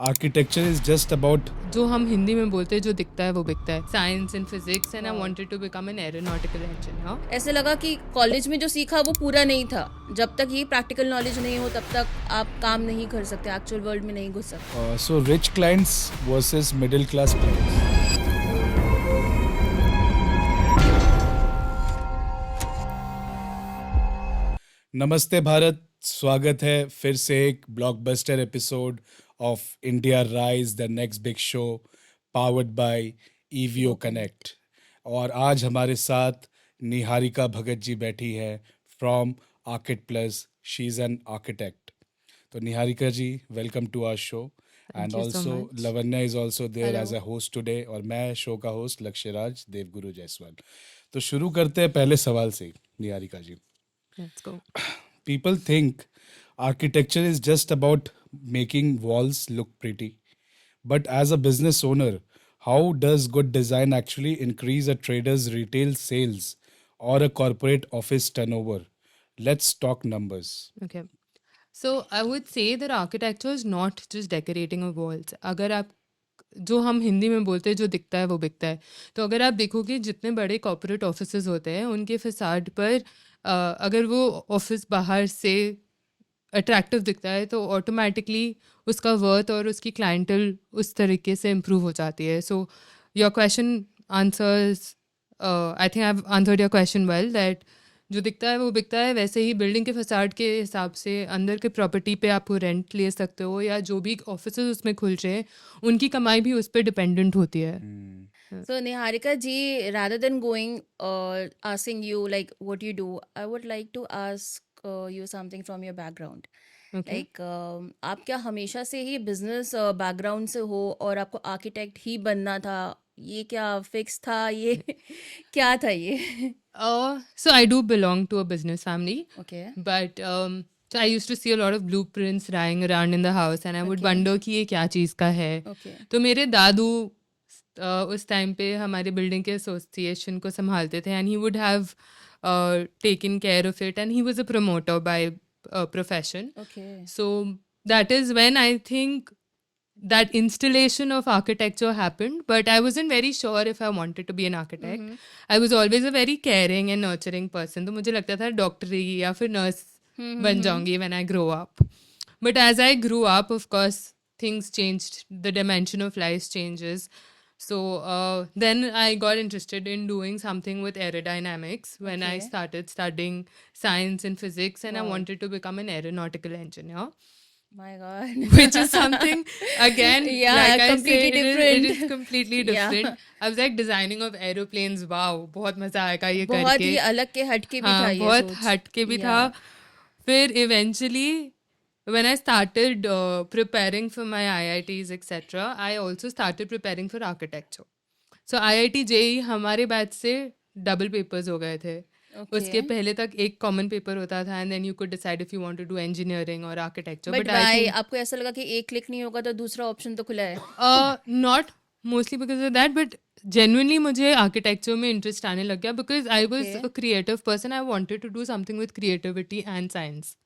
Architecture is just about जो हम हिंदी में बोलते हैं जो दिखता है वो बिकता है science and physics and I wanted to become an aeronautical engineer ऐसे लगा कि कॉलेज में जो सीखा वो पूरा नहीं था। जब तक ये प्रैक्टिकल नॉलेज नहीं हो तब तक आप काम नहीं कर सकते, एक्चुअल वर्ल्ड में नहीं घुस सकते। so rich clients versus middle class clients. नमस्ते भारत, स्वागत है फिर से एक blockbuster episode of India Rise the Next Big Show powered by EVO Connect. और आज हमारे साथ निहारिका भगत जी बैठी है from Arkit plus. She is an architect. तो Niharika ji, welcome to our show. And you so also much. Lavanya is also there as hello. A host today, और मैं show का होस्ट लक्ष्यराज देवगुरु जायसवाल। तो शुरू करते हैं पहले सवाल से। Niharika ji, Let's go. people think architecture is just about making walls look pretty. But as a business owner, how does good design actually increase a trader's retail sales or a corporate office turnover? Let's talk numbers. Okay. So I would say that architecture is not just decorating of walls. अगर आप जो हम हिंदी में बोलते हैं जो दिखता है वो बिकता है, तो अगर आप देखोगे जितने बड़े कॉर्पोरेट ऑफिसेज होते हैं उनके फसाड पर अगर वो ऑफिस बाहर से अट्रैक्टिव दिखता है तो ऑटोमेटिकली उसका वर्थ और उसकी क्लाइंटल उस तरीके से इम्प्रूव हो जाती है. So your question answers, I think I have answered your question well, that जो दिखता है वो बिकता है. वैसे ही बिल्डिंग के फसाड के हिसाब से अंदर के प्रॉपर्टी पे आप रेंट ले सकते हो, या जो भी ऑफिस उसमें खुल रहे हैं उनकी कमाई भी उस पर डिपेंडेंट होती है. So Niharika ji, rather than going asking you like what you do, I would like to ask you something from your background. Okay. Like आप क्या हमेशा से ही बिजनेस बैकग्राउंड से हो और आपको आर्किटेक्ट ही बनना था? ये क्या फिक्स था? ये क्या था ये? So I do belong to a business family, Okay. but so I used to see a lot of blueprints lying around in the house, and I would Okay. wonder कि ये क्या चीज़ का है. Okay. तो मेरे दादू उस टाइम पे हमारे बिल्डिंग के एसोसिएशन को संभालते थे, and he would have taken care of it, and he was a promoter by profession. Okay. So that is when I think that installation of architecture happened, but I wasn't very sure if I wanted to be an architect. I was always a very caring and nurturing person. तो मुझे लगता था डॉक्टरी या फिर nurse बन जाऊंगी when I grow up. But as I grew up, of course, things changed. The dimension of life changes. So then I got interested in doing something with aerodynamics when I Okay. started studying science and physics, and I Wow. wanted to become an aeronautical engineer. My God. Which is something, again, Yeah, like I completely said, it is different. completely Yeah. different. I was like designing of aeroplanes. Wow, बहुत मजा आएगा ये बहुत करके. ही अलग के हटके भी था हाँ, ये बहुत सोच। हट के भी था. या फिर eventually when I started preparing for my IITs etc, I also started preparing for architecture. So IIT JEE हमारे बैच से डबल पेपर्स हो गए थे. उसके ओके। पहले तक एक कॉमन पेपर होता था, and then you could decide if you want to do engineering और architecture. But but I why think आपको ऐसा लगा कि एक क्लिक नहीं होगा तो दूसरा ऑप्शन तो खुला है? Not mostly because of that, but genuinely मुझे आर्किटेक्चर में इंटरेस्ट आने लग गया because I was okay. A creative person. I wanted to do something with creativity and science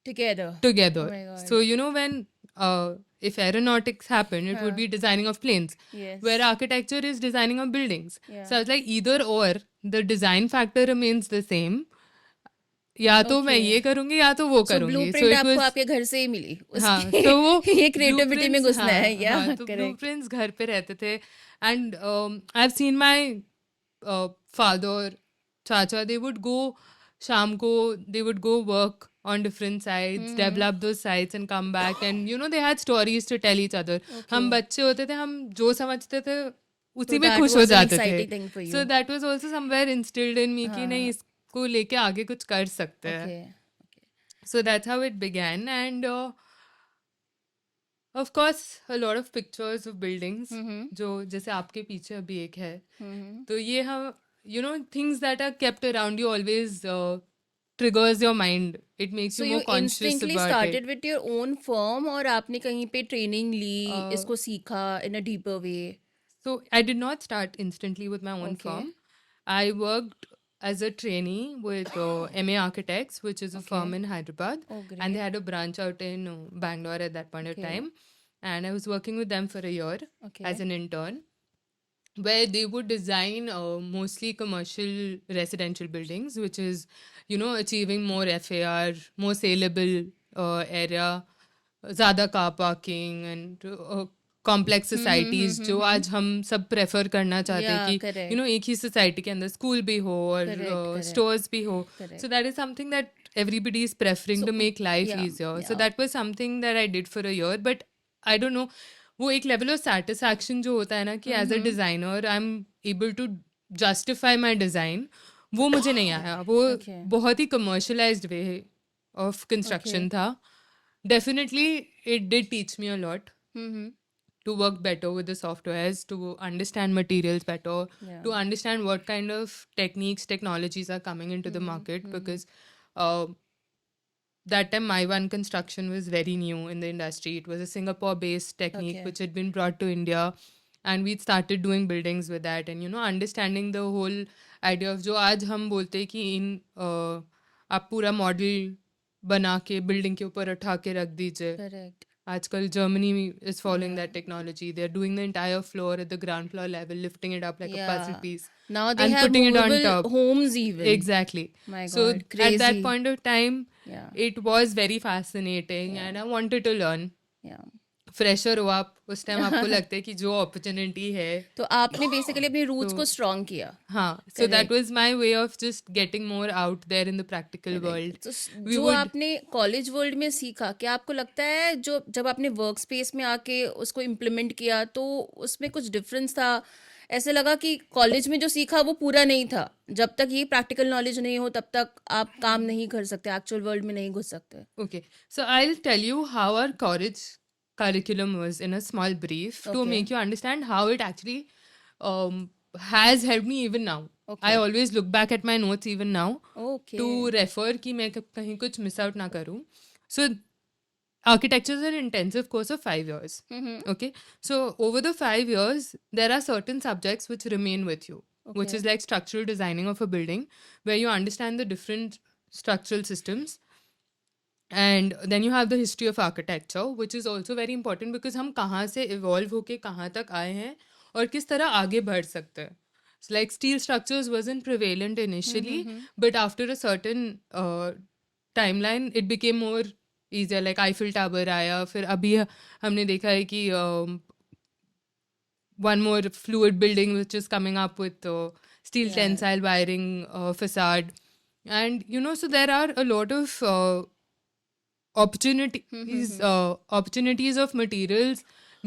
together. together. Oh my So god. you know when if aeronautics happened, it would be designing of planes, where yes. architecture is designing of buildings. Yeah. So I was like, either or, the design factor remains the same. या तो मैं okay. ये करूंगी या तो वो सो करूंगी. सो blueprint it आपको वाज, आपके घर से ही मिली हाँ, उसके तो वो ये क्रिएटिविटी में ब्लूप्रिंट्स, घुसना है हाँ या हाँ, तो करेक्ट। ब्लूप्रिंट्स घर पे रहते थे. And I have seen my father, चाचा, दे वुड गो शाम को, they would go work on different sites, develop those sites and come back, and you know they had stories to tell each other. हम बच्चे होते थे, हम जो समझते थे तो उसी में दैट खुश हो वाज एन जाते थे. Exciting thing for So you. that was also somewhere instilled in me कि नहीं, इसको लेके आगे कुछ कर सकते हैं. Okay. So that's how it began, and of course a lot of pictures of buildings जो जैसे आपके पीछे अभी एक है. तो ये हम, you know, things that are kept around you always triggers your mind. It makes so you you more conscious instinctively about it. Started with your own firm और आपने कहीं पे ट्रेनिंग ली, Uh, इसको सीखा in a deeper way? So I did not start instantly with my own Okay. firm. I worked as a trainee with MA Architects, which is a firm in Hyderabad, Oh, and great. they had a branch out in Bangalore at that point of Okay. time. and I was working with them for a year as Okay. an intern, where they would design mostly commercial residential buildings, which is, achieving more FAR, more saleable area, ज़्यादा car parking and complex societies जो आज हम सब prefer करना चाहते हैं Yeah, कि correct. एक ही सोसाइटी के अंदर स्कूल भी हो Correct, और correct, स्टोर्स भी हो. correct. So that is something that everybody is preferring So, to make life yeah, easier. So yeah. that was something that I did for a year, but I don't know, वो एक level of satisfaction जो होता है ना कि as a designer I am able to justify my design, वो मुझे नहीं आया. वो Okay. बहुत ही commercialised way of construction Okay. था. Definitely, it did teach me a lot Mm-hmm. to work better with the softwares, to understand materials better, Yeah. to understand what kind of techniques, technologies are coming into the market, because uh, that time my one construction was very new in the industry. It was a Singapore based technique Okay. which had been brought to India, and we started doing buildings with that, and understanding the whole idea of जो आज हम बोलते हैं कि आप पूरा model बना के बिल्डिंग के ऊपर उठा के रख दीजिए. Correct. आजकल Germany is following that technology. They're doing the entire floor at the ground floor level, lifting it up like a puzzle Yeah. piece Now they and have putting it on movable top. homes even. Exactly. My So God, at that crazy. point of time, Yeah. it was very fascinating and I wanted to learn. Yeah. Fresher हो आप, उस time आपको लगता है कि जो opportunity है. तो आपने बेसिकली अपनी रूट्स तो को स्ट्रॉन्ग किया. हाँ, so that was my way of just getting more out there in the practical world. तो We जो would आपने कॉलेज वर्ल्ड में सीखा, क्या आपको लगता है जो जब आपने वर्क स्पेस में आके उसको इम्प्लीमेंट किया तो उसमें कुछ डिफरेंस था? ऐसे लगा कि कॉलेज में जो सीखा वो पूरा नहीं था. जब तक ये प्रैक्टिकल नॉलेज नहीं हो तब तक आप काम नहीं कर सकते, एक्चुअल वर्ल्ड में नहीं घुस सकते. Okay, so I'll tell you how our college curriculum was in a small brief to Okay. make you understand how it actually has helped me even now. Okay. I always look back at my notes even now okay. to refer कि मैं कहीं कुछ miss out ना करूँ. So architecture is an intensive course of 5 years. Okay, so over the 5 years there are certain subjects which remain with you, which Okay. is like structural designing of a building, where you understand the different structural systems. And then you have the history of architecture, which is also very important because हम कहाँ से evolve होके कहाँ तक आए हैं और किस तरह आगे बढ़ सकते हैं. So like steel structures wasn't prevalent initially, but after a certain timeline it became more easier. Like Eiffel Tower आया, फिर अभी हमने देखा है कि one more fluid building which is coming up with steel Yeah. tensile wiring facade. And so there are a lot of opportunities of materials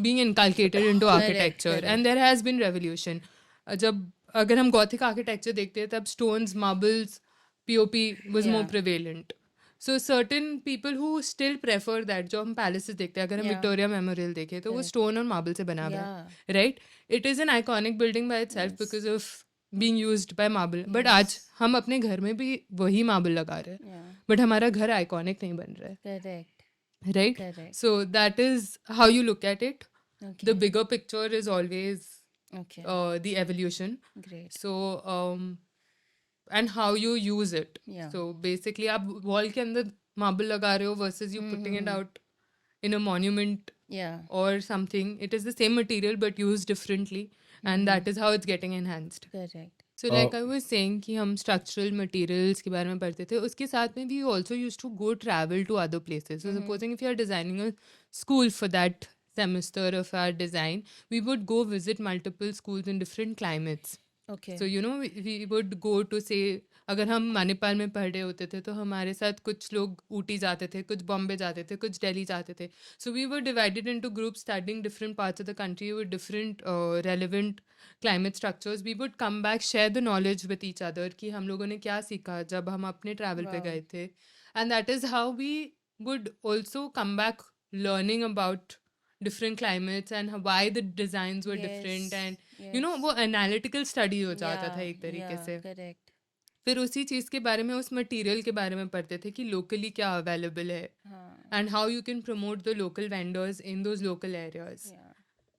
being inculcated into Correct, architecture, correct. and there has been revolution. जब अगर हम Gothic architecture देखते हैं तब stones, marbles, POP was more Yeah. Prevalent. So certain people who still prefer that, जो हम palaces देखते हैं, अगर हम Yeah. विक्टोरिया मेमोरियल देखें तो वो Correct. स्टोन और मार्बल से बना हुआ Yeah. है, right? It is an iconic building by itself Yes. Because of being used by marble. But Yes. आज हम अपने घर में भी वही मार्बल लगा रहे हैं, Yeah. बट हमारा घर आइकॉनिक नहीं बन रहा है, Correct. right? Correct. So that is how you look at it. Okay. The bigger picture is always Okay. the evolution. Great. So and how you use it. Yeah. So basically आप wall के अंदर marble लगा रहे हो versus you putting it out in a monument Yeah. or something. It is the same material but used differently, and that is how it's getting enhanced. Correct. So like I was saying कि हम structural materials के बारे में पढ़ते थे, उसके साथ में we also used to go travel to other places. So supposing if you are designing a school for that semester of our design, we would go visit multiple schools in different climates. Okay. So we would go to say, अगर हम मणिपाल में पढ़ रहे होते थे तो हमारे साथ कुछ लोग ऊटी जाते थे, कुछ बॉम्बे जाते थे, कुछ दिल्ली जाते थे. So we were divided into groups studying different parts of the country with different relevant climate structures. We would come back, share the knowledge with each other कि हम लोगों ने क्या सीखा जब हम अपने travel पे Wow. गए थे. And that is how we would also come back learning about different climates and why the designs were different, Yes. and वो analytical study हो जाता था एक तरीके Yeah. से. Correct. फिर उसी चीज़ के बारे में, उस मटेरियल के बारे में पढ़ते थे कि लोकली क्या अवेलेबल है, हाँ. and how you can promote the local vendors in those local areas. Yeah.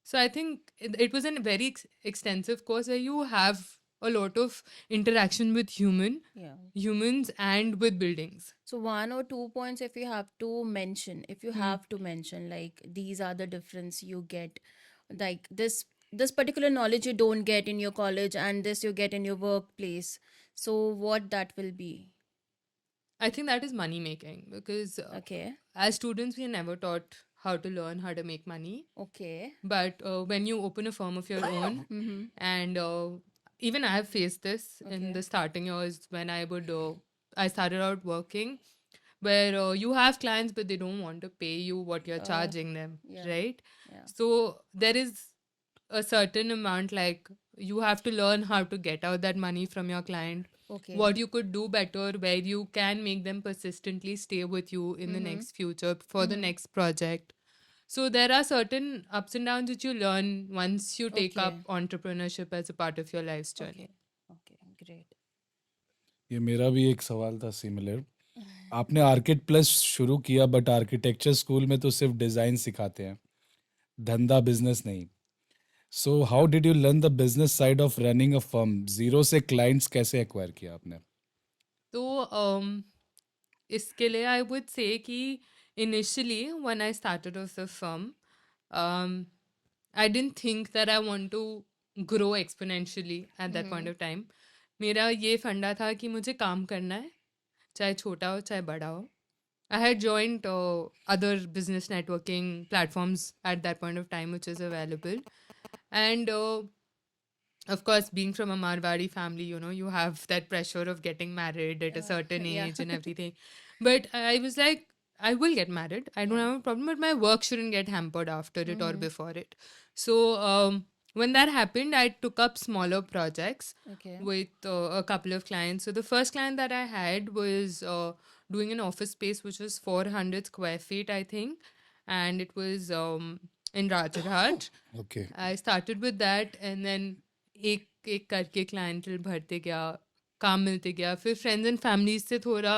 So I think it was a very extensive course where you have a lot of interaction with Yeah. humans and with buildings. So 1 or 2 points, if you have to mention, like these are the difference you get, like this particular knowledge you don't get in your college, and this you get in your workplace. So what that will be? I think that is money making because Okay. as students we are never taught how to learn how to make money. Okay. But when you open a firm of your own, Mm-hmm. and even I have faced this in Okay. the starting years when I started out working, where you have clients but they don't want to pay you what you're charging them, Yeah. right? Yeah. So there is a certain amount, like you have to learn how to get out that money from your client, Okay. what you could do better, where you can make them persistently stay with you in the next future for the next project. So there are certain ups and downs which you learn once you take up entrepreneurship as a part of your life's journey. Okay. Great. ये मेरा भी एक सवाल था similar. आपने आर्किट plus शुरू किया but architecture school में तो सिर्फ डिजाइन सिखाते हैं, धंधा बिजनेस नहीं. So how did you learn the business side of running a firm? Zero से क्लाइंट्स कैसे एक्वायर किया आपने? तो इसके लिए आई वुड से कि initially when I started off the firm I didn't think that I want to grow exponentially at that point of time. मेरा ये फंडा था कि मुझे काम करना है, चाहे छोटा हो चाहे बड़ा हो. I had joined other business networking platforms at that point of time, which is available. And of course, being from a Marwari family, you have that pressure of getting married at a certain yeah. age and everything. But I was like, I will get married. I don't have a problem, but my work shouldn't get hampered after it or before it. So when that happened, I took up smaller projects Okay. with a couple of clients. So the first client that I had was doing an office space which was 400 square feet, I think, and it was in Rajaghat. Okay. I started with that, and then एक एक करके clientele भरते गया, काम मिलते गया. फिर friends and families से थोड़ा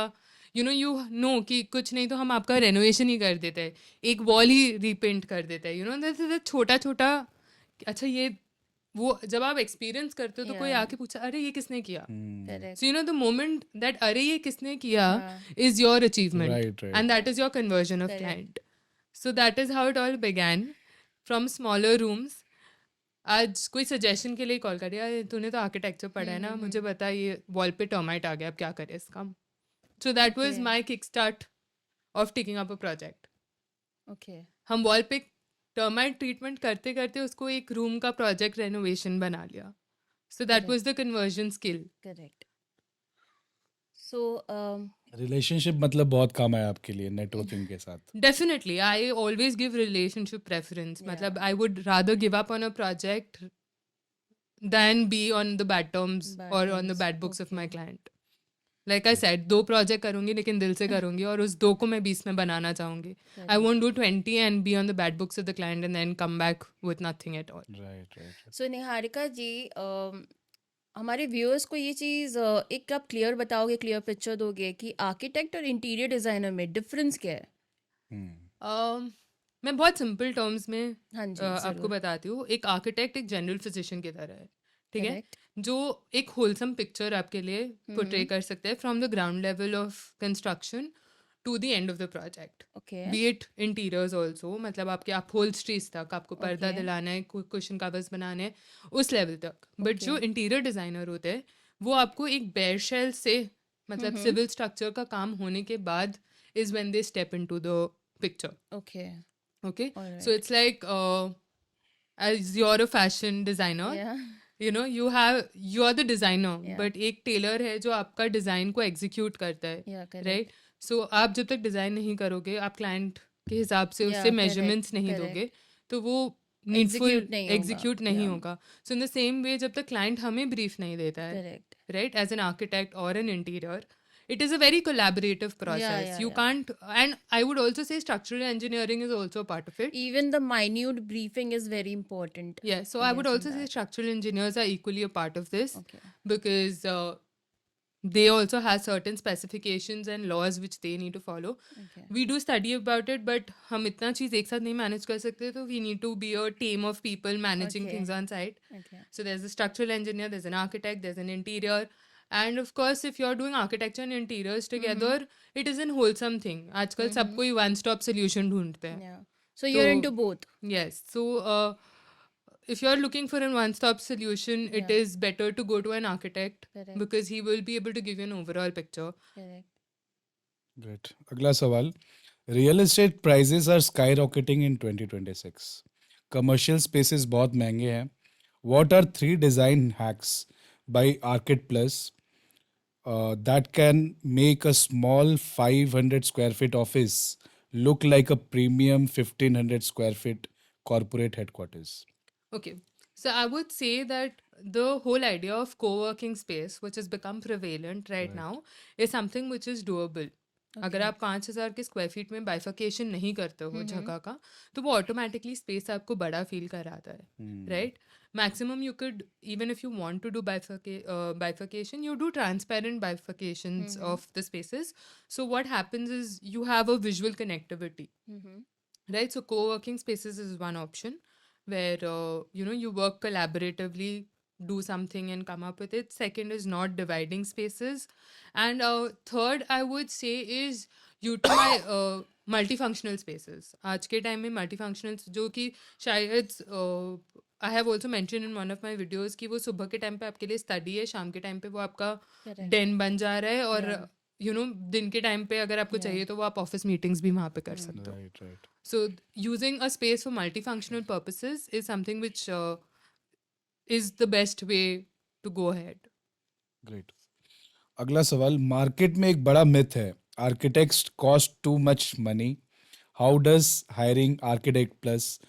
यू नो कि कुछ नहीं तो हम आपका रेनोवेशन ही कर देते हैं, एक वॉल ही रीपेंट कर देते हैं, दैट्स छोटा छोटा. अच्छा, ये वो जब आप एक्सपीरियंस करते हो तो कोई आके पूछा, अरे ये किसने किया? Correct. So the moment that अरे ये किसने किया is your achievement, Right, right. And that is your conversion of client. So that is how it all began from smaller rooms. आज कोई सजेशन के लिए कॉल कर दिया, तूने तो आर्किटेक्चर पढ़ा है ना, मुझे बता ये वॉल पे टर्माइट आ गया, अब क्या करें इसका. So that was my kick start of taking up a project. Okay. हम वॉल पे टर्माइट ट्रीटमेंट करते करते उसको एक रूम का प्रोजेक्ट रेनोवेशन बना लिया. So that was the conversion skill. Correct. So relationship मतलब बहुत काम आया आपके लिए नेटवर्किंग के साथ. Definitely, I always give relationship preference. Matlab, I would rather give up on a project than be on the bad terms or on the bad books of my client. Like I said, 2 project करूँगी लेकिन दिल से करूँगी, और उस 2 को मैं 20 में बनाना चाहूँगी. I won't do 20 and be on the bad books of the client and then come back with nothing at all. Right. So Niharika ji, हमारे व्यूअर्स को ये चीज़ एक आप क्लियर बताओगे, क्लियर पिक्चर दोगे कि आर्किटेक्ट और इंटीरियर डिज़ाइनर में डिफरेंस क्या है? मैं बहुत सिंपल टर्म्स में हाँ जी, आपको बताती हूँ. एक आर्किटेक्ट एक जनरल फिजिशियन की तरह है, ठीक है, Correct. जो एक होलसम पिक्चर आपके लिए पोर्ट्रे कर सकते हैं from the ground level of construction to the end of the project. Okay. Be it interiors also, मतलब आपके अपहोल्स्ट्रीज तक, आपको पर्दा दिलाना है, कुशन कवर्स बनाने हैं, उस लेवल तक. बट जो इंटीरियर डिज़ाइनर होते हैं वो आपको एक बेयर शेल से, मतलब सिविल स्ट्रक्चर का काम होने के बाद is when they step into the picture. Okay. Okay, Alright. so it's like as you're a fashion designer, या. you are the designer, Yeah. but एक टेलर है जो आपका डिज़ाइन को एग्जीक्यूट करता है, Yeah, correct. राइट? सो आप जब तक डिज़ाइन नहीं करोगे, आप क्लाइंट के हिसाब से उससे correct, मेजरमेंट्स नहीं correct. दोगे, तो वो नीडफुल Execute नहीं होगा. एग्जीक्यूट नहीं Yeah. होगा. सो इन द सेम वे जब तक क्लाइंट हमें ब्रीफ नहीं देता है, correct. right, as an architect or an interior, it is a very collaborative process. yeah, You yeah. can't, and I would also say structural engineering is also a part of it. Even the minute briefing is very important. Yeah, so I would also say structural engineers are equally a part of this, Okay. because they also have certain specifications and laws which they need to follow. Okay. We do study about it, but हम इतना चीज़ एक साथ नहीं manage कर सकते, तो we need to be a team of people managing Okay. things on site. Okay. So there's a structural engineer, there's an architect, there's an interior, and of course, if you're doing architecture and interiors together, it is an wholesome thing. आजकल सब कोई one-stop solution ढूंढते हैं. Yeah. So you're So- into both. Yes. So, if you're looking for a one-stop solution, it Yeah. is better to go to an architect Correct. because he will be able to give you an overall picture. Correct. Great. अगला सवाल. Real estate prices are skyrocketing in 2026. Commercial spaces बहुत महंगे हैं. What are 3 design hacks by Arcade Plus that can make a small 500 square feet office look like a premium 1500 square feet corporate headquarters? Okay. So I would say that the whole idea of co-working space, which has become prevalent right now, is something which is doable. अगर आप 5,000 के square feet में बाइफिकेशन नहीं करते हो जगह का, तो वो ऑटोमेटिकली स्पेस आपको बड़ा फील कराता है, right? Maximum you could, even if you want to do bifurcation, you do transparent bifurcations of the spaces. So what happens is you have a visual connectivity, right? So co-working spaces is one option where you work collaboratively, do something and come up with it. Second is not dividing spaces, and third I would say is utilize multifunctional spaces. आज के time में multifunctional जो कि शायद I have also mentioned in one of my videos कि वो सुबह के टाइम पे आपके लिए स्टडी है, शाम के टाइम पे वो आपका Correct. den बन जा रहा है, और दिन के टाइम पे अगर आपको चाहिए तो वो आप ऑफिस मीटिंग्स भी वहाँ पे कर सकते हो. Right. So using a space for multifunctional purposes is something which is the best way to go ahead. Great. अगला सवाल. मार्केट में एक बड़ा मिथ है, architects cost too much money. How does hiring architect plus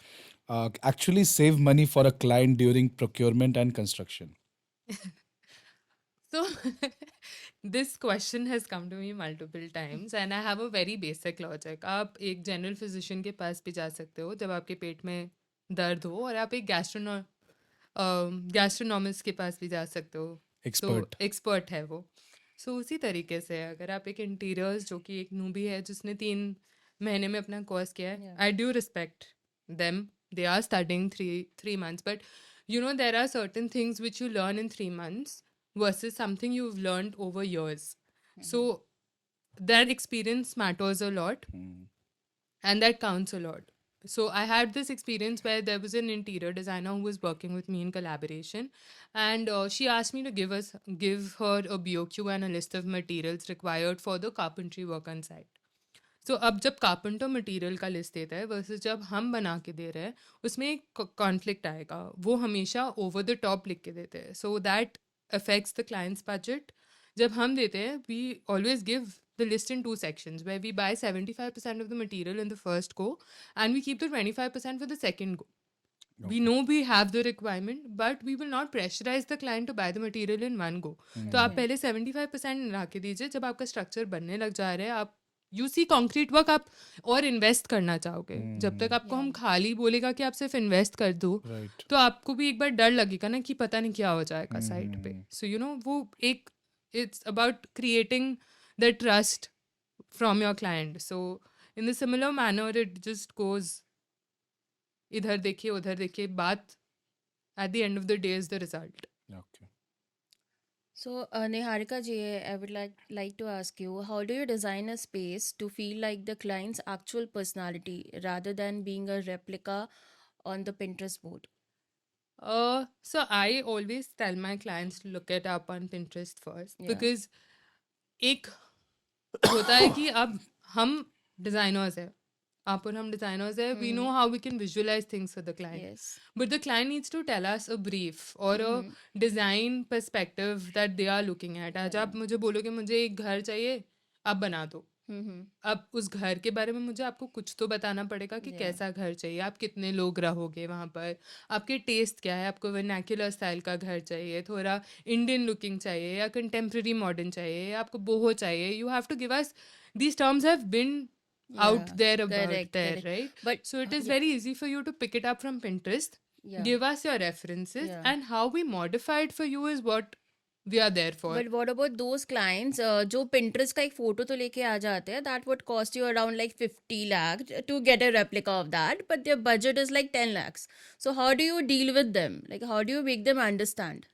actually save money for a client during procurement and construction? So this question has come to me multiple times and I have a very basic logic. आप एक general physician के पास भी जा सकते हो जब आपके पेट में दर्द हो, और आप एक गैस्ट्रोनॉमिस्ट के पास भी जा सकते हो. Expert. एक्सपर्ट है वो. सो उसी तरीके से अगर आप एक इंटीरियर्स, जो कि एक नूबी है जिसने 3 महीने में अपना कोर्स किया है, I do respect them. They are studying three months, but there are certain things which you learn in 3 months versus something you've learned over years. So that experience matters a lot, and that counts a lot. So I had this experience where there was an interior designer who was working with me in collaboration, and she asked me to give her a BOQ and a list of materials required for the carpentry work on site. So अब जब carpenter material का list देता है versus जब हम बना के दे रहे हैं, उसमें एक कॉन्फ्लिक्ट आएगा. वो हमेशा ओवर द टॉप लिख के देते हैं, so that affects the clients budget. जब हम देते हैं, we always give the list in 2 sections where we buy 75% of the material in the first go and we keep the 25% for the second go. We know we have the requirement, but we will not pressurize the client to buy the material in one go. तो आप पहले 75% ला के दीजिए. जब आपका structure बनने लग जा रहा है, आप यू सी कॉन्क्रीट वर्क आप और इन्वेस्ट करना चाहोगे. जब तक आपको हम खाली बोलेगा कि आप सिर्फ इन्वेस्ट कर दो, Right. तो आपको भी एक बार डर लगेगा ना कि पता नहीं क्या हो जाएगा साइट पे. सो वो एक, it's about creating the trust from your client. So in the similar manner it just goes, इधर देखिए उधर देखिए, बात at the end of the day is the result. Okay. So, Niharika ji, I would like to ask you, how do you design a space to feel like the client's actual personality rather than being a replica on the Pinterest board? So I always tell my clients to look it up on Pinterest first, Yeah. because एक होता है कि अब हम designers है, आप और हम डिजाइनर्स है, we know how we can visualize things for the client. Yes. But the client needs to tell us a brief or a design perspective that they are looking at. आज आप मुझे बोलोगे मुझे एक घर चाहिए, आप बना दो. अब उस घर के बारे में मुझे आपको कुछ तो बताना पड़ेगा कि कैसा घर चाहिए, आप कितने लोग रहोगे वहाँ पर, आपके टेस्ट क्या है, आपको वर्नैक्युलर स्टाइल का घर चाहिए, थोड़ा इंडियन लुकिंग चाहिए या कंटेम्प्रेरी मॉडर्न चाहिए, या आपको बोहो चाहिए. You have to give us, these terms have been out there about correct, there, correct. right? But So it is very easy for you to pick it up from Pinterest, yeah, give us your references, Yeah. and how we modify it for you is what we are there for. But what about those clients जो Pinterest का एक photo तो लेके आ जाते हैं, that would cost you around like 50 lakh to get a replica of that, but their budget is like 10 lakhs. So how do you deal with them? Like how do you make them understand?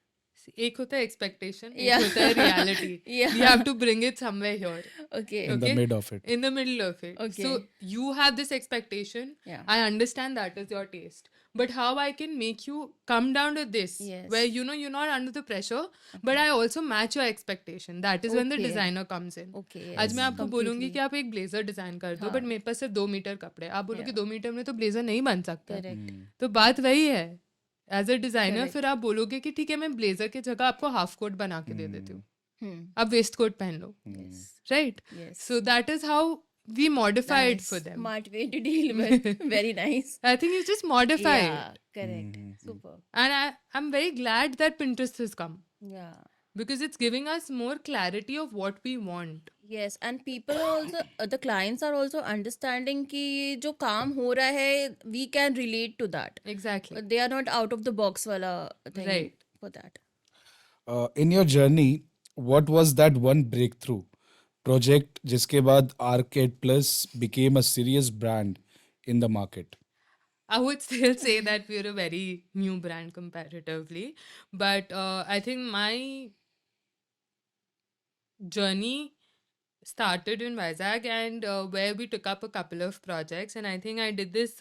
एक होता है expectation, एक Yeah. होता है reality. Yeah. We have to bring it somewhere here. Okay. In the Okay. mid of it. In the middle of it. Okay. So you have this expectation. Yeah. I understand that is your taste. But how I can make you come down to this, Yes. where you know you're not under the pressure, but I also match your expectation. That is when the Okay. designer comes in. Okay. आज मैं yes, आपको बोलूंगी completely. कि आप एक blazer design कर दो, हाँ. बट मेरे पास सिर्फ 2 मीटर कपड़े हैं. आप बोलोगे Yeah. 2 मीटर में तो ब्लेजर नहीं बन सकता. Correct. तो बात वही है. As a designer Correct. फिर आप बोलोगे कि ठीक है मैं ब्लेजर की जगह आपको हाफ कोट बना के दे देती हूँ, Hmm. आप वेस्ट कोट पहन लो, Yes. Right? Yes. So that is how we modify it for Nice. them. Smart way to deal with. Very nice. I think you just modify Yeah. it. Correct. Super. And I'm very glad that Pinterest has come Yeah. because it's giving us more clarity of what we want. Yes, and people are also the clients are also understanding कि ये जो काम हो रहा है we can relate to that. Exactly. They are not out of the box वाला thing Right. for that. In your journey, what was that one breakthrough project जिसके बाद Arcade Plus became a serious brand in the market? I would still say that we're a very new brand comparatively, but I think my journey started in Vizag and where we took up a couple of projects, and I think I did this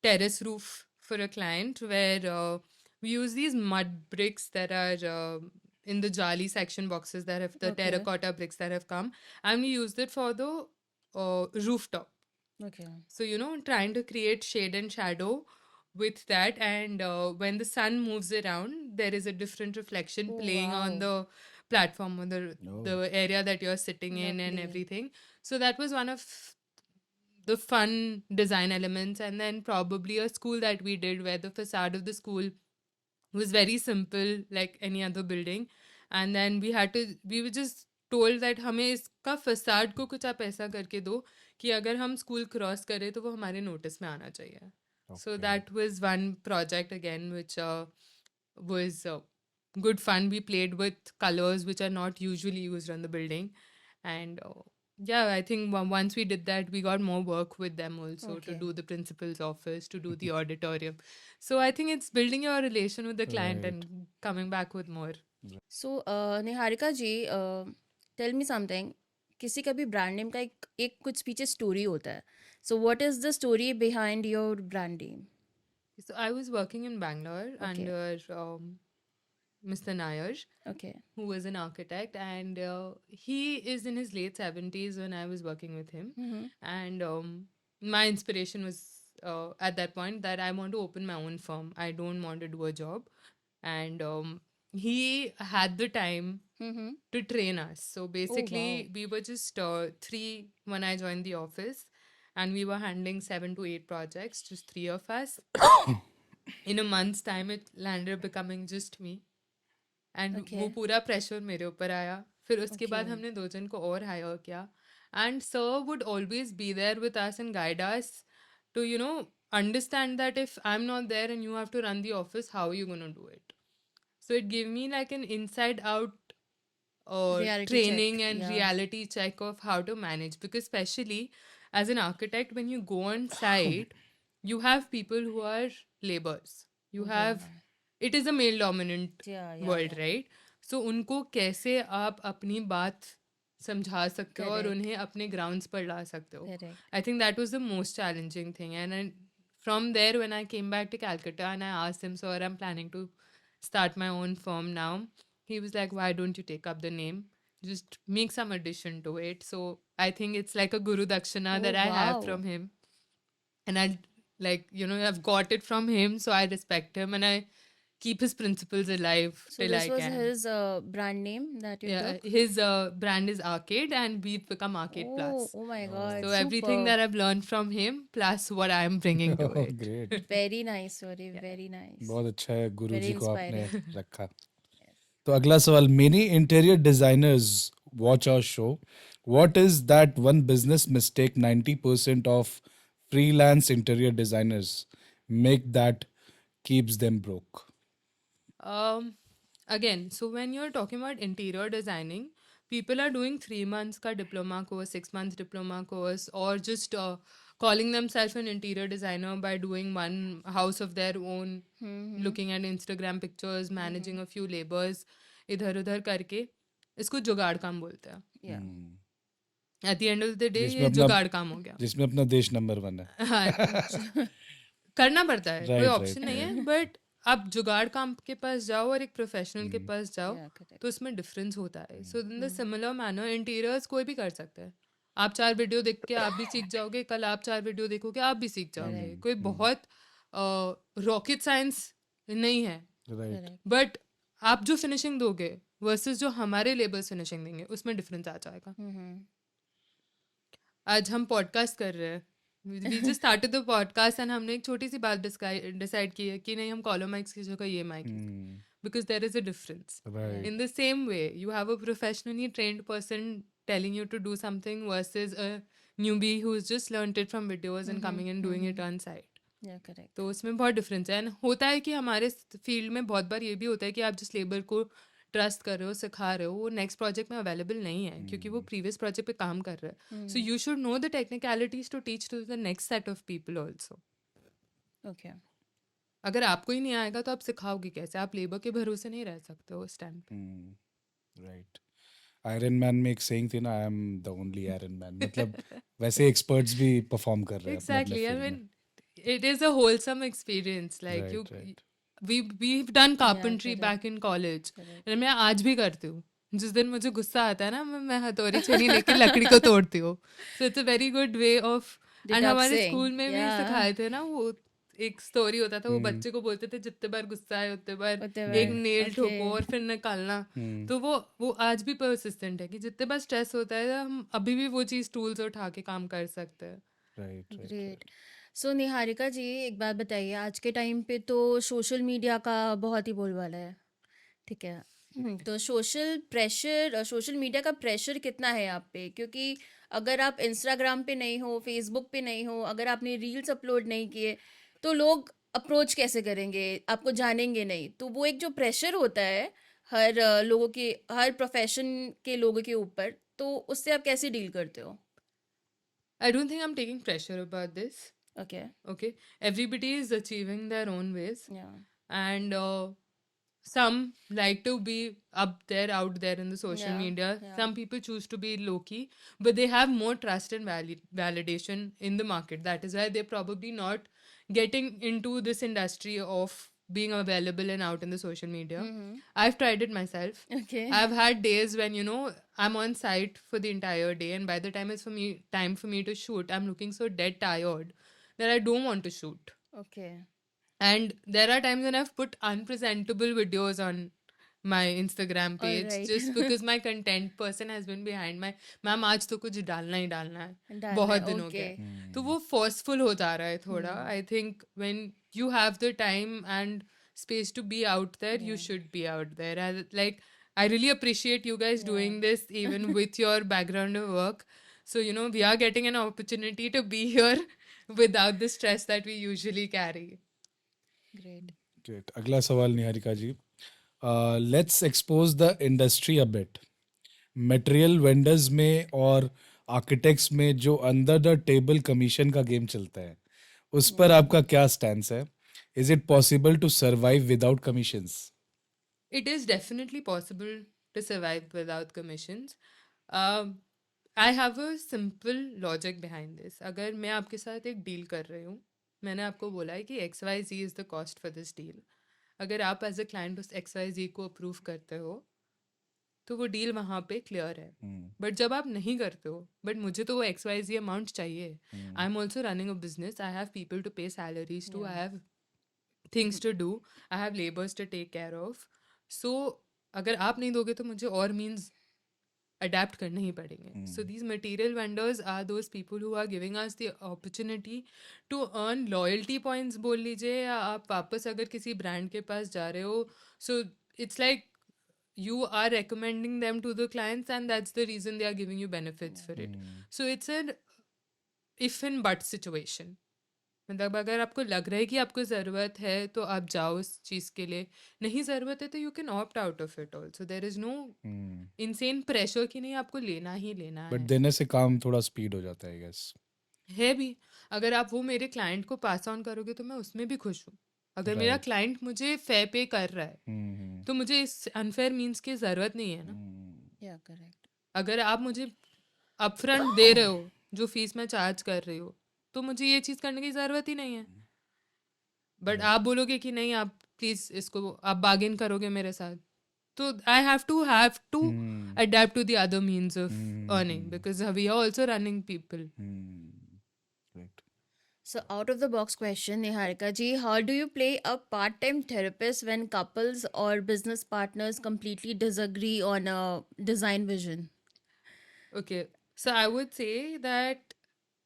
terrace roof for a client where we use these mud bricks that are in the jali section boxes that have the Okay. terracotta bricks that have come, and we used it for the rooftop. Okay. So, you know, trying to create shade and shadow with that. And when the sun moves around, there is a different reflection Oh, playing on wow. the platform or the area that you're sitting in and Lovely. everything. So that was one of the fun design elements. And then probably a school that we did where the facade of the school was very simple, like any other building. And then we were just told that हमें इसका facade को कुछ आप ऐसा करके दो कि अगर हम स्कूल क्रॉस करें तो वो हमारे नोटिस में आना चाहिए. So that was one project again which was good fun. We played with colors which are not usually used on the building, and yeah, I think once we did that, we got more work with them also to Okay. do the principal's office, to do the auditorium. So I think it's building your relation with the client Right. and coming back with more. So Niharika ji tell me something. किसी का भी brand name का एक कुछ पीछे story होता है. So what is the story behind your brand name? So I was working in Bangalore under Mr. Nair, Okay. who was an architect, and he is in his late 70s when I was working with him. Mm-hmm. And my inspiration was at that point that I want to open my own firm. I don't want to do a job. And he had the time Mm-hmm. to train us. So basically, wow. we were just 3 when I joined the office, and we were handling 7 to 8 projects, just 3 of us. In a month's time, it landed up becoming just me. And Okay. वो पूरा pressure मेरे ऊपर आया. फिर उसके बाद Okay. हमने 2 जन को और हायर किया, and sir would always be there with us and guide us to you know understand that if I am not there and you have to run the office, how you gonna do it. So it gave me like an inside out Reality training check, and yeah. reality check of how to manage, because especially as an architect, when you go on site, you have people who are laborers. You have, it is a male dominant Yeah, world, right? So उनको कैसे आप अपनी बात समझा सकते हो और Correct. उन्हें अपने grounds पर ला सकते हो. Correct. I think that was the most challenging thing. And from there, when I came back to Calcutta and I asked him, sir, I'm planning to start my own firm now. He was like, why don't you take up the name? Just make some addition to it. So I think it's like a Guru Dakshina Oh, that I have wow. from him. And I, like, you know, I've got it from him. So I respect him and I keep his principles alive So till this I was can. his brand name that you Yeah, took? his brand is Arcade, and we've become Arcade Oh, Plus. oh my God. So everything that I've learned from him, plus what I'm bringing to Oh, it. great. Very nice, sorry. Very nice. बहुत अच्छा है, गुरु Very जी को आपने inspiring. रखा. तो अगला सवाल, many interior designers watch our show. What is that one business mistake 90% of freelance interior designers make that keeps them broke? again, so when you're talking about interior designing, people are doing 3 months ka diploma course, 6 months diploma course, or just calling themselves an interior designer by doing one house of their own, looking at Instagram pictures, managing a few labors, इधर उधर करके इसको जुगाड़ काम बोलते हैं. Yeah. At the end of the day जिसमें ये अपना जुगाड़ काम हो गया. जिसमें अपना देश नंबर 1 है. हाँ, करना पड़ता है, कोई Right, ऑप्शन right, नहीं है. बट आप जुगाड़ काम के पास जाओ और एक प्रोफेशनल के पास जाओ, Yeah, correct. तो इसमें डिफरेंस होता है. So in the similar manner interiors कोई भी कर सकता है. आप 4 वीडियो देख के आप भी सीख जाओगे, कल आप 4 वीडियो देखोगे आप भी सीख जाओगे. कोई बहुत रॉकेट साइंस नहीं है. Right. Correct. बट आप जो फिनिशिंग दोगे वर्सेस जो हमारे लेबर्स फिनिशिंग देंगे उसमें डिफरेंस आ जाएगा. आज हम पॉडकास्ट कर रहे हैं. We just started the podcast and हमने एक छोटी सी बात डिसाइड की है कि नहीं, हम कॉलर माइक्स की जगह ये mic use, because there is a difference. Right. In the same way, you have a professionally trained person telling you to do something versus a newbie who's just learned it from videos and coming and doing it on site. Yeah, correct. तो उसमें बहुत difference है. And होता है कि हमारे field में बहुत बार ये भी होता है कि आप जिस लेबर को ट्रस्ट कर रहे हो, सिखा रहे हो, वो नेक्स्ट प्रोजेक्ट में अवेलेबल नहीं है क्योंकि वो प्रीवियस प्रोजेक्ट पे काम कर रहा है. So you should know the technicalities to teach to the next set of people also. Okay. अगर आपको ही नहीं आएगा तो आप सिखाओगे कैसे? आप लेबर के भरोसे नहीं रह सकते हो उस टाइम पे. राइट. आयरन मैन में एक सेइंग थी ना, I am the only iron man. मतलब वैसे एक्सपर्ट्स भी परफॉर्म कर रहे हैं अपने Exactly. I field में. mean, it is a wholesome experience. Like Right, you, right. we've done carpentry correct. back in college. Correct. And मैं आज भी करती हूँ. जिस दिन मुझे गुस्सा आता है ना, मैं हथौड़ी छेनी लेके लकड़ी को तोड़ती हूँ. So it's a very good way of. And हमारे Deducting. स्कूल में भी Yeah. सिखाए थे ना, वो एक स्टोरी होता था, वो बच्चे को बोलते थे जितने बार गुस्सा आए उतने बार उतने एक बार, नेल okay. ठोको और फिर निकालना. तो वो आज भी परसिस्टेंट है कि जितने बार स्ट्रेस होता है हम अभी भी वो चीज़ टूल्स उठा के काम कर सकते हैं. राइट. ग्रेट. सो निहारिका जी, एक बात बताइए, आज के टाइम पे तो सोशल मीडिया का बहुत ही बोलबाला है, ठीक है? तो सोशल मीडिया का प्रेशर कितना है आप पे? क्योंकि अगर आप इंस्टाग्राम पे नहीं हो, फेसबुक पे नहीं हो, अगर आपने रील्स अपलोड नहीं किए तो लोग अप्रोच कैसे करेंगे, आपको जानेंगे नहीं. तो वो एक जो प्रेशर होता है लोगों के, हर प्रोफेशन के लोगों के ऊपर, तो उससे आप कैसे डील करते हो? I don't think I'm taking pressure about this. Okay. Okay, everybody is achieving their own ways, या. and some like to be up there, out there in the social Yeah, media. yeah. Some people choose to be low key, but they have more trust and validation in the market. That is why they're probably not getting into this industry of being available and out in the social media. I've tried it myself. Okay. I've had days when, you know, I'm on site for the entire day, and by the time it's time for me to shoot, I'm looking so dead tired that I don't want to shoot. Okay. And there are times when I've put unpresentable videos on my Instagram page Alright. just because my content person has been behind my, ma'am आज तो कुछ डालना ही डालना है, डालना बहुत है, दिन हो okay. गए. तो वो forceful हो जा रहा है थोड़ा. I think when you have the time and space to be out there, you should be out there. I really appreciate you guys doing this even with your background of work. So, you know, we are getting an opportunity to be here without the stress that we usually carry. Great. Great. अगला सवाल Niharika ji. Let's expose the industry a bit. Material vendors में और architects में जो under the table commission का game चलता है, उस पर आपका क्या स्टैंस है? Is it possible to survive without commissions? It is definitely possible to survive without commissions. I have a simple logic behind this. अगर मैं आपके साथ एक डील कर रही हूँ, मैंने आपको बोला है कि XYZ is the cost for this deal. अगर आप एज ए क्लाइंट उस XYZ को अप्रूव करते हो तो वो डील वहाँ पे क्लियर है. बट जब आप नहीं करते हो, बट मुझे तो वो XYZ अमाउंट चाहिए, I am also running a business, I have people to pay salaries too, I have things to do, I have labours to take care of. So अगर आप नहीं दोगे तो मुझे और मीन्स अडेप्ट करने ही पड़ेंगे. So these material vendors are those people who are giving us the opportunity to earn loyalty points बोल लीजिए, या आप वापस अगर किसी ब्रांड के पास जा रहे हो, so it's like you are recommending them to the clients, and that's the reason they are giving you benefits for it. So it's an if and but situation. मतलब अगर आपको लग रहा है कि आपको ज़रूरत है तो आप जाओ उस चीज़ के लिए, नहीं ज़रूरत है तो you can opt out of it also, there is no insane pressure कि नहीं आपको लेना ही लेना बट है। देने से काम थोड़ा स्पीड हो जाता है, आई गेस. है भी, अगर आप वो मेरे क्लाइंट को पास ऑन करोगे तो मैं उसमें भी खुश हूँ। अगर मेरा राइट. क्लाइंट मुझे फेयर पे कर रहा है हम्म. तो मुझे इस अनफेयर मीन्स की ज़रूरत नहीं है ना। या करेक्ट। अगर आप मुझे अपफ्रंट दे रहे हो जो फीस मैं चार्ज कर रही हूँ तो मुझे ये चीज़ करने की ज़रूरत ही नहीं है। बट आप बोलोगे कि नहीं, आप प्लीज़ इसको आप बार्गेन करोगे मेरे साथ, तो I have to adept to the other means of earning because we are also running people. Right. So out of the box question, Niharika ji, how do you play a part-time therapist when couples or business partners completely disagree on a design vision? Okay, so I would say that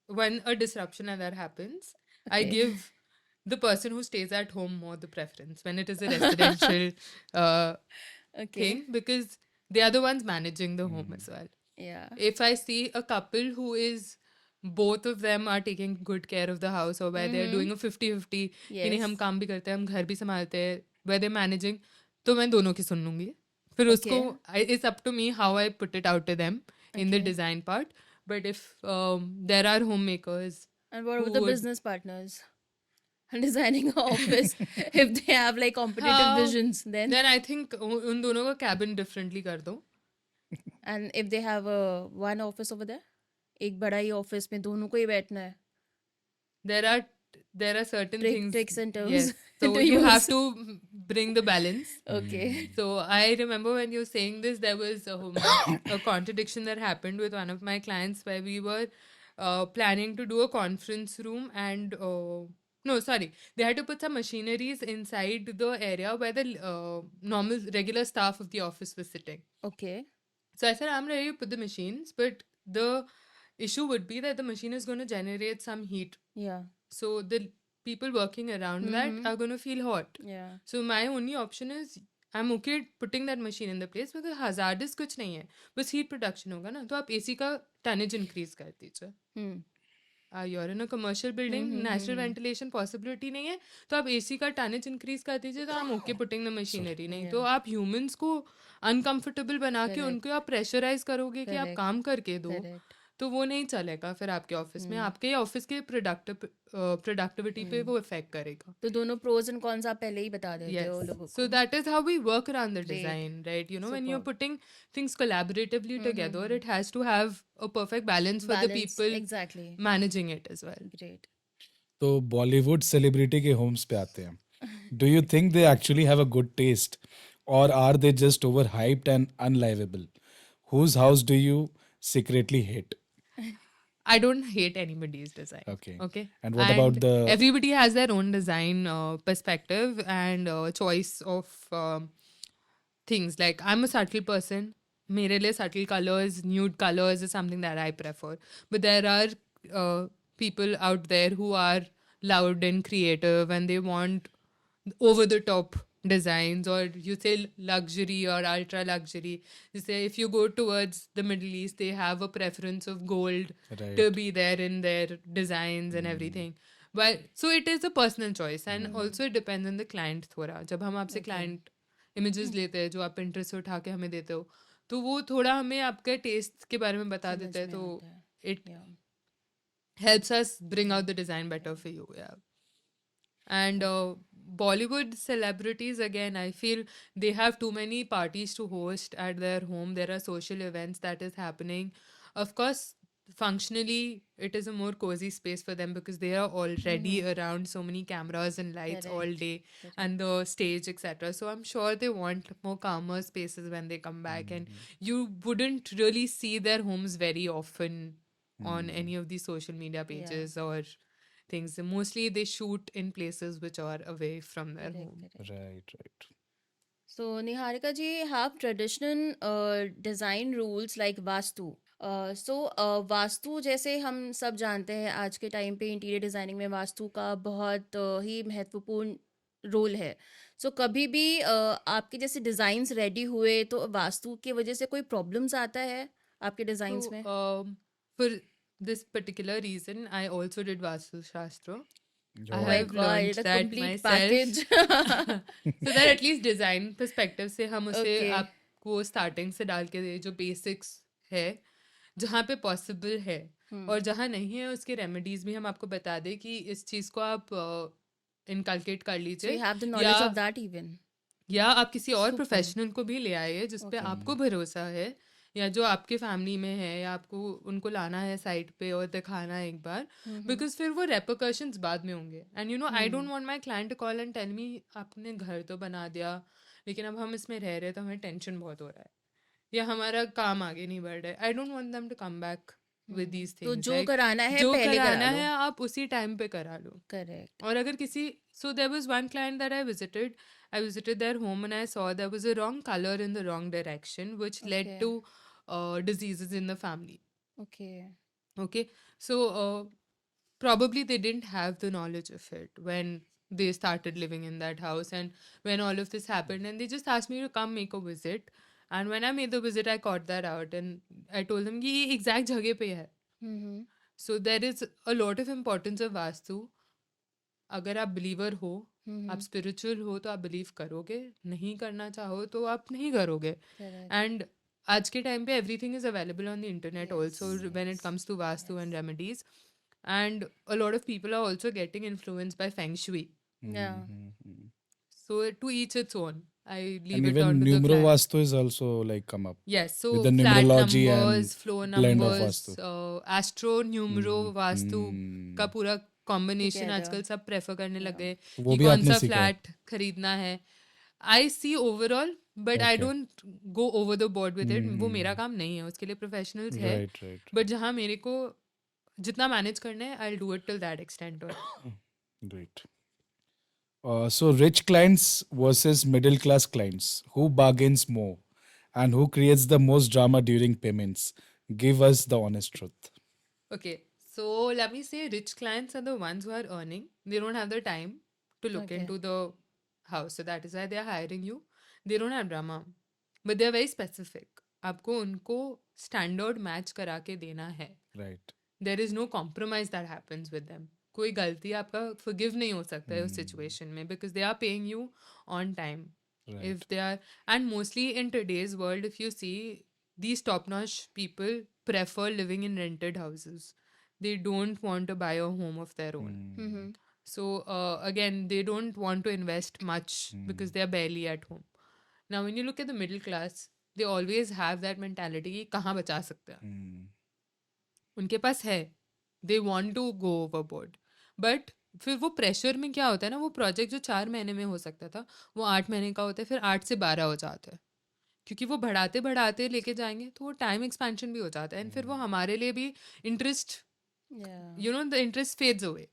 when a disruption like that happens, I Okay. give the person who stays at home more the preference when it is a residential uh, Okay. thing, because they are the ones managing the home as well. Yeah. If I see a couple who is both of them are taking good care of the house, or where they're doing a 50-50 कि नहीं हम Yes. काम भी करते हैं हम घर भी संभालते हैं, where they're managing, तो मैं दोनों की सुन लूंगी. फिर उसको it's up to me how I put it out to them in the Okay. design part. But if there are homemakers And what who about the would business partners designing an office? If they have like competitive हाँ, visions, then then I think उन दोनों का cabin differently कर दो. and if they have a one office over there, एक बड़ा ही office में दोनों को ही बैठना है. there are certain things, Tricks and terms yes, so to you have use. to bring the balance. Okay. So I remember when you were saying this, there was a contradiction that happened with one of my clients where we were planning to do a conference room, and no, sorry, they had to put some machineries inside the area where the normal regular staff of the office was sitting. Okay. So I said, I'm ready to put the machines, but the issue would be that the machine is going to generate some heat. Yeah. So the people working around that are going to feel hot. Yeah. So my only option is I'm okay putting that machine in the place because hazardous कुछ नहीं है, बस heat production होगा ना, तो आप AC का tonnage increase कर दीजिए. Hmm. You're in a commercial building, natural ventilation possibility नहीं है, तो आप AC का tonnage increase कर दीजिए, तो I'm okay putting the machinery. नहीं तो आप humans को uncomfortable बना के उनको आप pressurize करोगे कि आप काम करके दो, Correct. तो वो नहीं चलेगा फिर आपके ऑफिस में, आपके ऑफिस के प्रोडक्टिविटी पे वो इफेक्ट करेगा. तो दोनों pros and cons आप पहले ही बता देते हो लोगों So को. that is how we work around the design, right? You know, when you're putting things collaboratively together, it has to have a perfect balance for the Balance. people Exactly. managing it as well. Great. तो Bollywood celebrity के Holmes पे आते हैं. Do you think they actually have a good taste, और are they just over hyped and unliveable? Whose house do you secretly hate? I don't hate anybody's design. Okay. Okay. And what about the- Everybody has their own design perspective and choice of things. Like I'm a subtle person. मेरे लिए subtle colors, nude colors is something that I prefer. But there are people out there who are loud and creative and they want over the top designs, or you say luxury or ultra luxury. You say if you go towards the Middle East, they have a preference of gold Right. to be there in their designs and everything. But so it is a personal choice, and also it depends on the client. थोड़ा जब हम आपसे client images लेते हैं जो आप Pinterest से उठा के हमें देते हो, तो वो थोड़ा हमें आपके taste के बारे में बता देता है, तो it helps us bring out the design better for you. Yeah. And Bollywood celebrities, again, I feel they have too many parties to host at their home. There are social events that is happening. Of course, functionally, it is a more cozy space for them because they are already around so many cameras and lights all day and the stage, etc. So I'm sure they want more calmer spaces when they come back. And you wouldn't really see their homes very often on any of these social media pages or things. Mostly they shoot in places which are away from their home. Right. So Niharika ji, have traditional design rules like Vastu. Vastu जैसे हम सब जानते हैं आज के time पे interior designing में वास्तु का बहुत ही महत्वपूर्ण रोल है. सो कभी भी आपके जैसे डिज़ाइंस रेडी हुए तो वास्तु की वजह से कोई प्रॉब्लम्स आता है आपके डिज़ाइंस में? For this particular reason, I also did Vastu Shastra. I Oh my have God, learned a that complete myself. package. So that at least design perspective से हम उसे Okay. आपको स्टार्टिंग से डाल के दे जो बेसिक्स है जहाँ पे पॉसिबल है और जहाँ नहीं है उसके रेमेडीज भी हम आपको बता दें कि इस चीज़ को आप इनकलकेट कर So you लीजिए have the या knowledge of that even. या आप किसी और Super. प्रोफेशनल को भी ले आइए जिस पे Okay. आपको भरोसा है या जो आपके फैमिली में है या आपको उनको लाना है साइट पे और दिखाना है एक बार बिकॉज फिर वो रेपरकशंस बाद में होंगे and you know I don't want my client to call and tell me आपने घर तो बना दिया लेकिन अब हम इसमें रह रहे हैं तो हमें टेंशन बहुत हो रहा है या हमारा काम आगे नहीं बढ़ रहा है I don't want them to come back with these तो थिंग्स जो कराना है जो पहले करा कराना लो. है आप उसी टाइम पे करा लो Correct. और अगर किसी so there was one client that I visited their home and I saw there was a wrong color in the wrong direction which led Okay. to diseases in the family. Okay. Okay, so probably they didn't have the knowledge of it when they started living in that house and when all of this happened and they just asked me to come make a visit and when I made the visit I caught that out and I told them कि ये exact जगह पे है. Mm-hmm. So there is a lot of importance of vastu. अगर आप believer हो आप spiritual हो तो आप बिलीव करोगे नहीं करना चाहो तो आप नहीं करोगे Correct. एंड आज के टाइम पे everything is available on the internet also when it comes to vastu and remedies and a lot of people are also getting influenced by feng shui Yeah. So to each its own I And leave it even on to the numero client vastu is also like come up yes so with the flat numerology numbers and flow blend of numbers vastu. Astro numero vastu का पूरा combination Together. आजकल सब prefer करने लग गए वो कि भी कौन आपने सा सीखा है? फ्लैट खरीदना है I see overall but I Okay. Don't go over the board with it वो मेरा काम नहीं है उसके लिए प्रोफेशनल्स है Right. बट जहाँ मेरे को जितना मैनेज करना है I do it till that extent Great. So rich clients versus middle class clients, who bargains more and who creates the most drama during payments? Give us the honest truth. Okay, so let me say rich clients are the ones who are earning. They don't have the time to look Okay. into the house. So that is why they are hiring you. They don't have drama. But they are very specific. आपको उनको standard match करा के देना है. Right. There is no compromise that happens with them. कोई गलती आपका forgive नहीं हो सकता है उस situation में because they are paying you on time. Right. If they are, and mostly in today's world, if you see, these top-notch people prefer living in rented houses. They don't want to buy a home of their own. Mm-hmm. So again, they don't want to invest much because they are barely at home. Now, when you look at the middle class, they always have that mentality कि कहाँ बचा सकते हैं. उनके पास है. They want to go overboard. But फिर वो pressure में क्या होता है ना वो प्रोजेक्ट जो 4 महीने में हो सकता था वो 8 महीने का होता है फिर 8 से 12 हो जाता है क्योंकि वो बढ़ाते बढ़ाते लेके जाएंगे तो वो टाइम एक्सपेंशन भी हो जाता है एंड फिर वो हमारे लिए भी interest Yeah. you know the interest fades away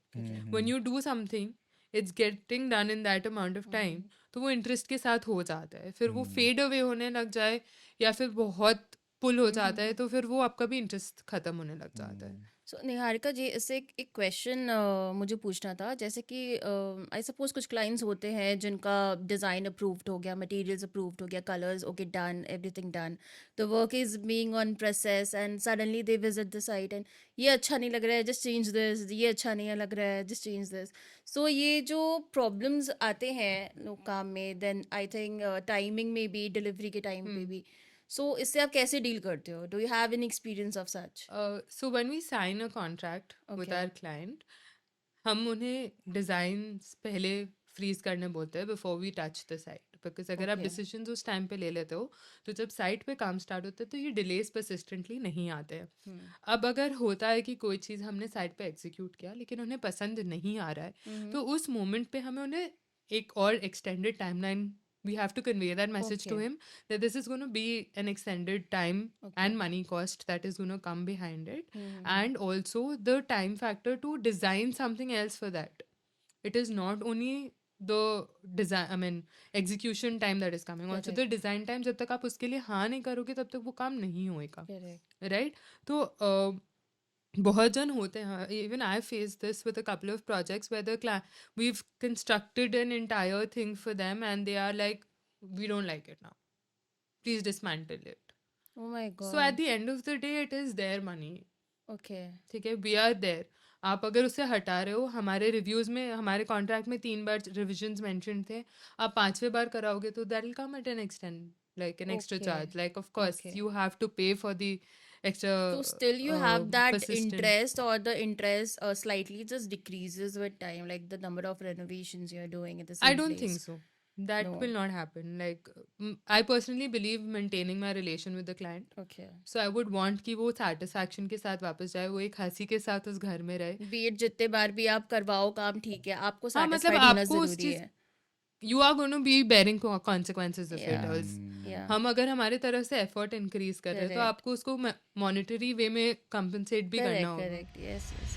when you do something it's getting done in that amount of time तो वो इंटरेस्ट के साथ हो जाता है फिर वो फेड अवे होने लग जाए या फिर बहुत पुल हो जाता है तो फिर वो आपका भी इंटरेस्ट खत्म होने लग जाता है सो निहारिका जी इससे एक क्वेश्चन मुझे पूछना था जैसे कि आई सपोज कुछ क्लाइंट्स होते हैं जिनका डिज़ाइन अप्रूव्ड हो गया मटेरियल्स अप्रूव्ड हो गया colours okay done everything done the work is being on process and suddenly they visit the site and ये अच्छा नहीं लग रहा है जस्ट चेंज दिस ये अच्छा नहीं लग रहा है जस्ट चेंज दिस सो ये जो प्रॉब्लम्स आते हैं लोग काम में देन आई थिंक टाइमिंग में भी डिलीवरी के टाइम पे भी सो इससे आप कैसे डील करते हो do you have an experience of such so when we sign a contract with Okay. our client हम उन्हें डिज़ाइंस पहले फ्रीज करने बोलते हैं before we touch the site because अगर आप Okay. डिसीजंस उस टाइम पे ले लेते हो तो जब साइट पे काम स्टार्ट होता है तो ये डिलेस परसिस्टेंटली नहीं आते हैं अब अगर होता है कि कोई चीज़ हमने साइट पे एग्जीक्यूट किया लेकिन उन्हें पसंद नहीं आ रहा है तो उस मोमेंट पे हमें उन्हें एक और extended timeline we have to convey that message to Okay. him that this is going to be an extended time and money cost that is going to come behind it and also the time factor to design something else for that it is not only the design I mean execution time that is coming also the design time जब तक आप उसके लिए हाँ नहीं करोगे तब तक वो काम नहीं होएगा करेक्ट right तो बहुत जन होते हैं even I faced this with a couple of projects where we've constructed an entire thing for them and they are like we don't like it now please dismantle it Oh my God. so at the end of the day it is their money Okay. ठीक है we are there आप अगर उसे हटा रहे हो, हमारे reviews में, हमारे कॉन्ट्रैक्ट में 3 बार रिविजन्स मेंशन्ड थे, आप 5वें बार कराओगे तो that will come at an extra okay, charge, like of course okay. You have to pay for the extra So still you have that persistent. interest, or the interest slightly just decreases with time, like the number of renovations you're doing at the I same don't place. think so. That No. will not happen. Like, I personally believe maintaining my relation with the client. Okay. So I would want कि वो satisfaction के साथ वापस जाए, वो एक हंसी के साथ उस घर में रहे. Be it जितने बार भी आप करवाओ काम, ठीक है, आपको हाँ, मतलब satisfied होना आपको उस जरूरी चीज है. you are going to be bearing consequences if it Yeah, does. yeah. हम अगर हमारे तरफ से एफर्ट इंक्रीज कर रहे हैं तो Correct. आपको उसको मॉनेटरी वे में कंपनसेट भी करना Correct, होगा. correct. Yes, yes.